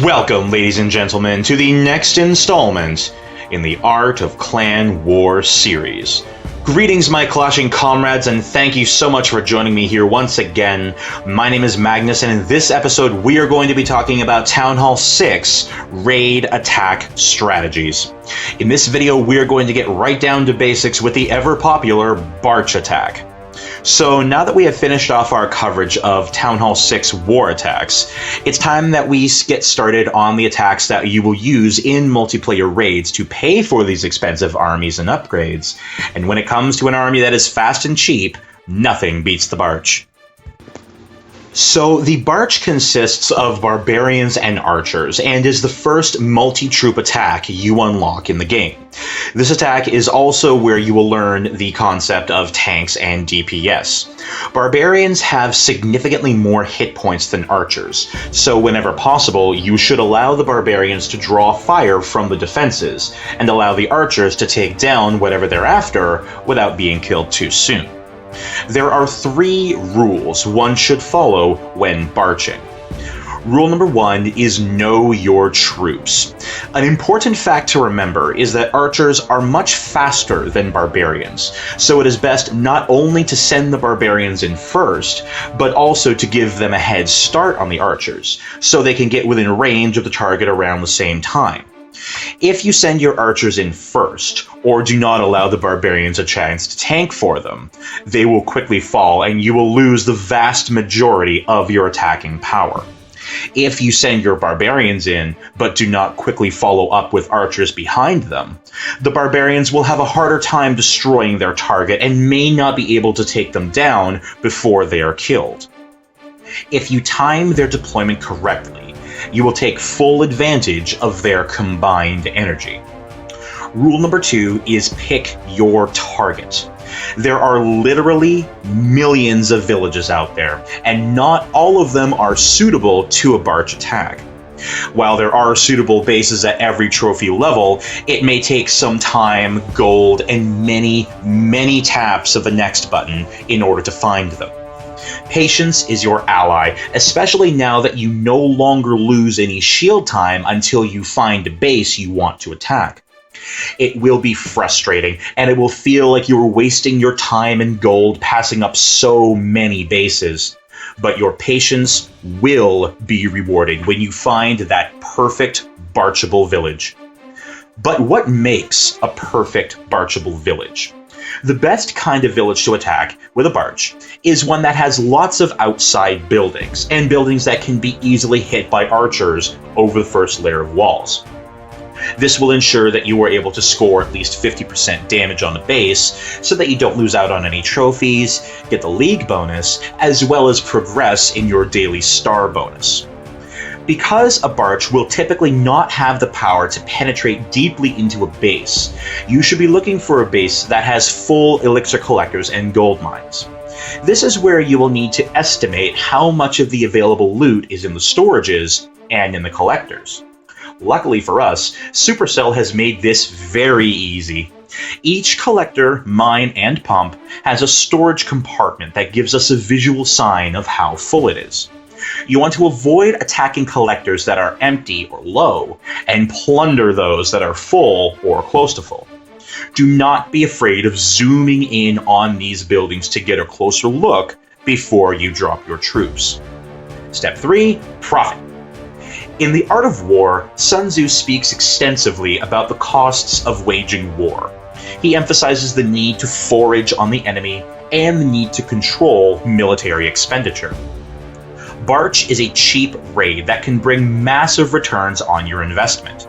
Welcome, ladies and gentlemen, to the next installment in the Art of Clan War series. Greetings, my clashing comrades, and thank you so much for joining me here once again. My name is Magnus, and in this episode we are going to be talking about Town Hall 6 Raid Attack Strategies. In this video we are going to get right down to basics with the ever-popular BArch attack. So now that we have finished off our coverage of Town Hall 6 war attacks, it's time that we get started on the attacks that you will use in multiplayer raids to pay for these expensive armies and upgrades. And when it comes to an army that is fast and cheap, nothing beats the BArch. So the BArch consists of Barbarians and Archers, and is the first multi-troop attack you unlock in the game. This attack is also where you will learn the concept of tanks and DPS. Barbarians have significantly more hit points than Archers, so whenever possible you should allow the Barbarians to draw fire from the defenses, and allow the Archers to take down whatever they're after without being killed too soon. There are 3 rules one should follow when barching. Rule number 1 is know your troops. An important fact to remember is that archers are much faster than barbarians, so it is best not only to send the barbarians in first, but also to give them a head start on the archers, so they can get within range of the target around the same time. If you send your archers in first, or do not allow the barbarians a chance to tank for them, they will quickly fall and you will lose the vast majority of your attacking power. If you send your barbarians in, but do not quickly follow up with archers behind them, the barbarians will have a harder time destroying their target and may not be able to take them down before they are killed. If you time their deployment correctly, you will take full advantage of their combined energy. Rule number 2 is pick your target. There are literally millions of villages out there, and not all of them are suitable to a BArch attack. While there are suitable bases at every trophy level, it may take some time, gold, and many taps of the next button in order to find them. Patience is your ally, especially now that you no longer lose any shield time until you find a base you want to attack. It will be frustrating, and it will feel like you're wasting your time and gold passing up so many bases. But your patience will be rewarded when you find that perfect barchable village. But what makes a perfect barchable village? The best kind of village to attack with a BArch is one that has lots of outside buildings, and buildings that can be easily hit by archers over the first layer of walls. This will ensure that you are able to score at least 50% damage on the base, so that you don't lose out on any trophies, get the league bonus, as well as progress in your daily star bonus. Because a BArch will typically not have the power to penetrate deeply into a base, you should be looking for a base that has full elixir collectors and gold mines. This is where you will need to estimate how much of the available loot is in the storages and in the collectors. Luckily for us, Supercell has made this very easy. Each collector, mine, and pump has a storage compartment that gives us a visual sign of how full it is. You want to avoid attacking collectors that are empty or low, and plunder those that are full or close to full. Do not be afraid of zooming in on these buildings to get a closer look before you drop your troops. Step 3. Profit. In the Art of War, Sun Tzu speaks extensively about the costs of waging war. He emphasizes the need to forage on the enemy and the need to control military expenditure. BArch is a cheap raid that can bring massive returns on your investment.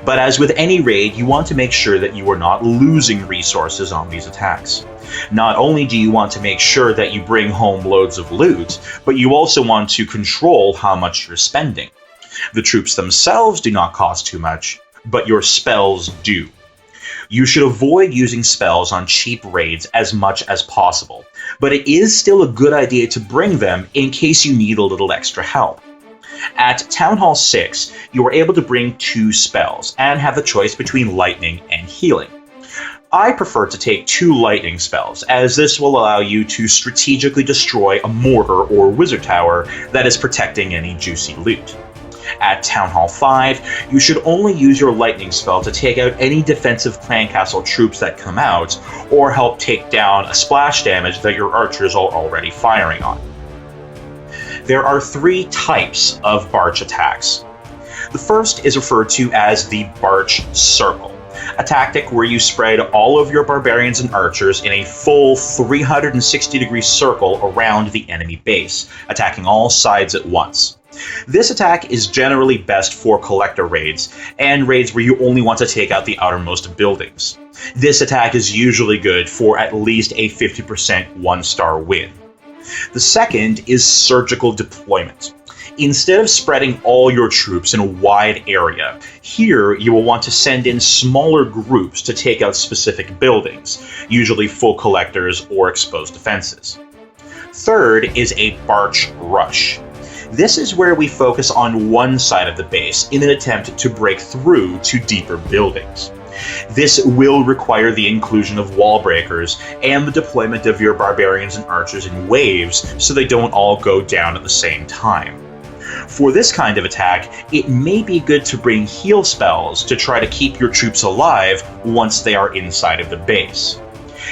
But as with any raid, you want to make sure that you are not losing resources on these attacks. Not only do you want to make sure that you bring home loads of loot, but you also want to control how much you're spending. The troops themselves do not cost too much, but your spells do. You should avoid using spells on cheap raids as much as possible, but it is still a good idea to bring them in case you need a little extra help. At Town Hall 6, you are able to bring 2 spells, and have the choice between lightning and healing. I prefer to take 2 lightning spells, as this will allow you to strategically destroy a mortar or wizard tower that is protecting any juicy loot. At Town Hall 5, you should only use your lightning spell to take out any defensive clan castle troops that come out, or help take down a splash damage that your archers are already firing on. There are 3 types of BArch attacks. The first is referred to as the BArch Circle, a tactic where you spread all of your barbarians and archers in a full 360-degree circle around the enemy base, attacking all sides at once. This attack is generally best for collector raids, and raids where you only want to take out the outermost buildings. This attack is usually good for at least a 50% 1-star win. The second is surgical deployment. Instead of spreading all your troops in a wide area, here you will want to send in smaller groups to take out specific buildings, usually full collectors or exposed defenses. Third is a BArch Rush. This is where we focus on one side of the base in an attempt to break through to deeper buildings. This will require the inclusion of wall breakers and the deployment of your barbarians and archers in waves so they don't all go down at the same time. For this kind of attack, it may be good to bring heal spells to try to keep your troops alive once they are inside of the base.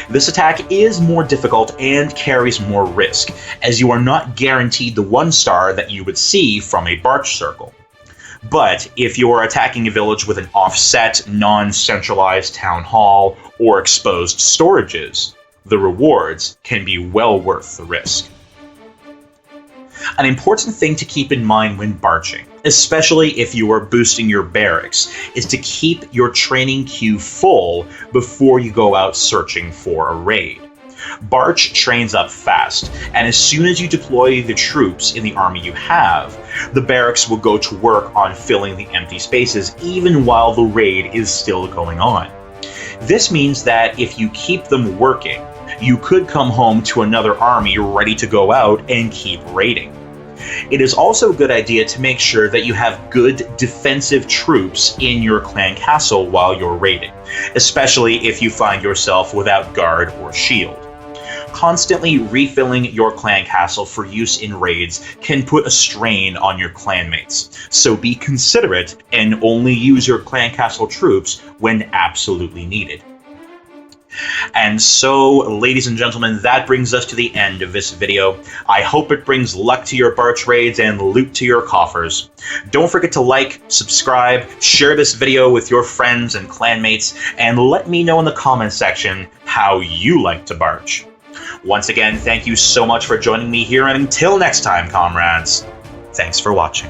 This attack is more difficult and carries more risk, as you are not guaranteed the 1-star that you would see from a BArch circle. But if you are attacking a village with an offset, non-centralized town hall or exposed storages, the rewards can be well worth the risk. An important thing to keep in mind when barching, especially if you are boosting your barracks, is to keep your training queue full before you go out searching for a raid. BArch trains up fast, and as soon as you deploy the troops in the army you have, the barracks will go to work on filling the empty spaces even while the raid is still going on. This means that if you keep them working, you could come home to another army ready to go out and keep raiding. It is also a good idea to make sure that you have good defensive troops in your clan castle while you're raiding, especially if you find yourself without guard or shield. Constantly refilling your clan castle for use in raids can put a strain on your clanmates, so be considerate and only use your clan castle troops when absolutely needed. And so, ladies and gentlemen, that brings us to the end of this video. I hope it brings luck to your BArch raids and loot to your coffers. Don't forget to like, subscribe, share this video with your friends and clanmates, and let me know in the comments section how you like to BArch. Once again, thank you so much for joining me here, and until next time, comrades, thanks for watching.